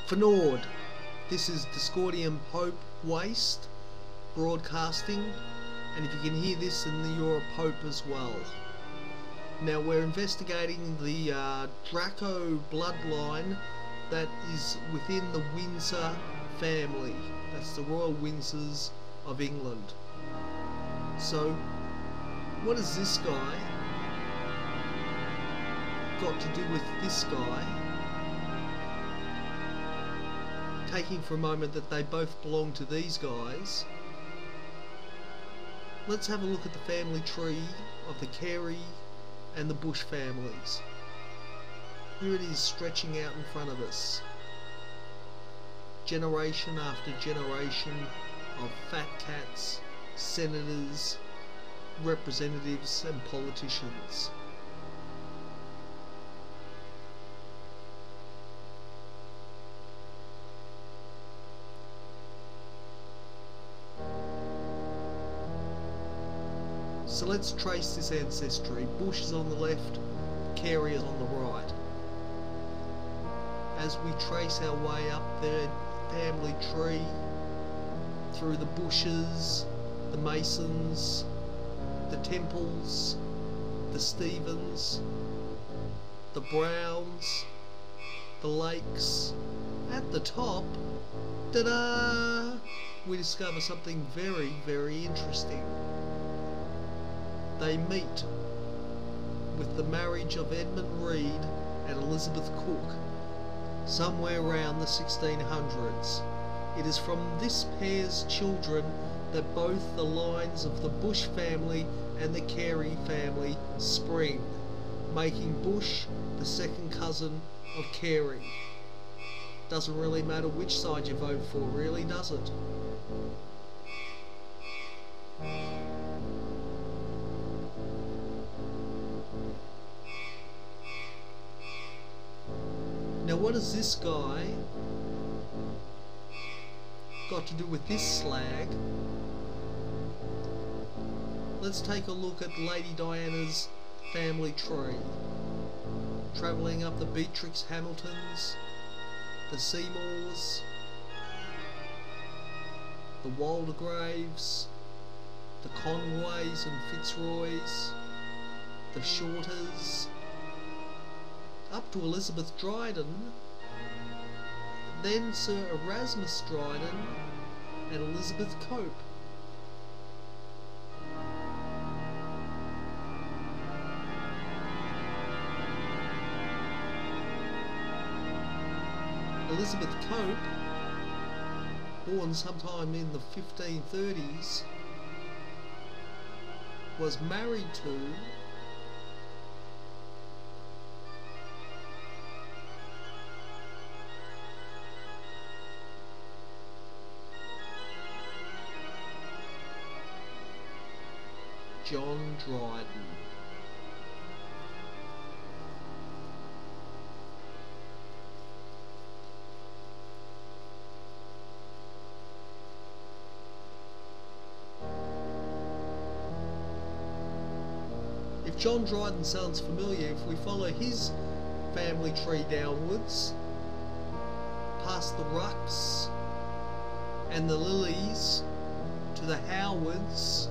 Fnord, this is Discordium Pope Waste broadcasting, and if you can hear this, then you're a Pope as well. Now we're investigating the Draco bloodline that is within the Windsor family. That's the Royal Windsors of England. So, what has this guy got to do with this guy? Taking for a moment that they both belong to these guys, let's have a look at the family tree of the Kerry and the Bush families. Here it is, stretching out in front of us. Generation after generation of fat cats, senators, representatives and politicians. So let's trace this ancestry. Bush is on the left, Kerry is on the right. As we trace our way up the family tree, through the Bushes, the Masons, the Temples, the Stephens, the Browns, the Lakes, at the top, ta-da! We discover something very, very interesting. They meet with the marriage of Edmund Reed and Elizabeth Cook somewhere around the 1600s. It is from this pair's children that both the lines of the Bush family and the Kerry family spring, making Bush the second cousin of Kerry. Doesn't really matter which side you vote for, really, does it? Now what has this guy got to do with this slag? Let's take a look at Lady Diana's family tree. Travelling up the Beatrix Hamiltons, the Seymours, the Waldegraves, the Conways and Fitzroys, the Shorters, up to Elizabeth Dryden, then Sir Erasmus Dryden and Elizabeth Cope. Elizabeth Cope, born sometime in the 1530s, was married to John Dryden. If John Dryden sounds familiar, if we follow his family tree downwards, past the Rucks and the Lillys, to the Howards,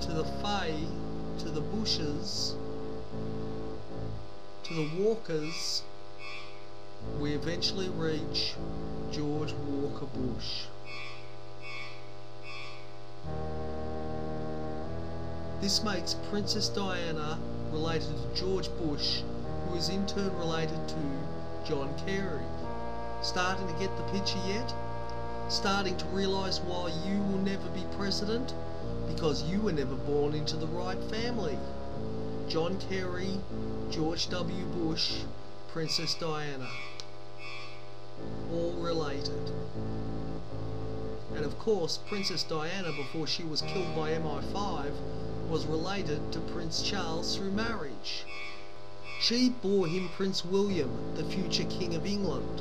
to the Fay, to the Bushes, to the Walkers, we eventually reach George Walker Bush. This makes Princess Diana related to George Bush, who is in turn related to John Kerry. Starting to get the picture yet? Starting to realise why you will never be president? Because you were never born into the right family. John Kerry, George W. Bush, Princess Diana. All related. And of course, Princess Diana, before she was killed by MI5, was related to Prince Charles through marriage. She bore him Prince William, the future King of England.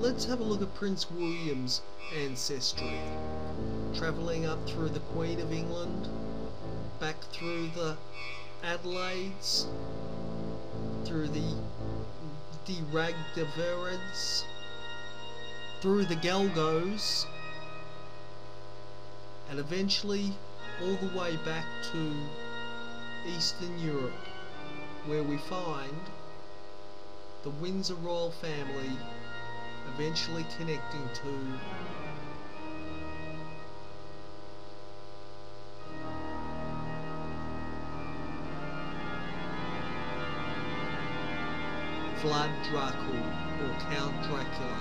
Let's have a look at Prince William's ancestry. Travelling up through the Queen of England, back through the Adelaides, through the 50 Ragdavereds, through the Galgos, and eventually all the way back to Eastern Europe, where we find the Windsor royal family eventually connecting to Vlad Dracula, or Count Dracula.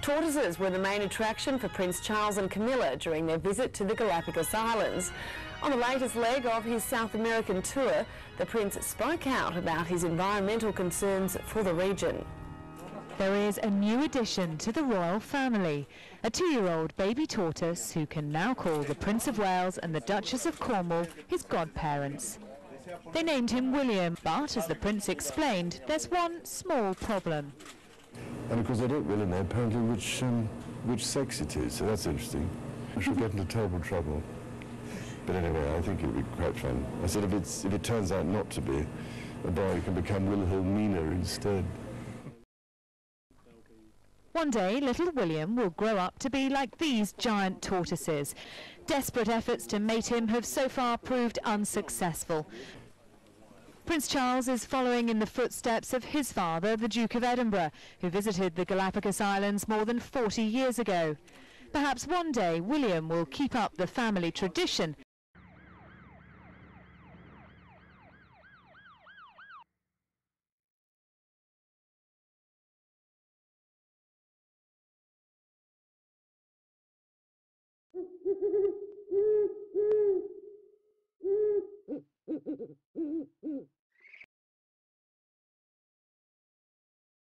Tortoises were the main attraction for Prince Charles and Camilla during their visit to the Galapagos Islands. On the latest leg of his South American tour, the Prince spoke out about his environmental concerns for the region. There is a new addition to the royal family, a 2-year-old baby tortoise who can now call the Prince of Wales and the Duchess of Cornwall his godparents. They named him William, but as the Prince explained, there's one small problem. And of course, I don't really know apparently which sex it is, so that's interesting. I shall get into terrible trouble. But anyway, I think it would be quite fun. I said if it turns out not to be, a boy can become Wilhelmina instead. One day, little William will grow up to be like these giant tortoises. Desperate efforts to mate him have so far proved unsuccessful. Prince Charles is following in the footsteps of his father, the Duke of Edinburgh, who visited the Galapagos Islands more than 40 years ago. Perhaps one day William will keep up the family tradition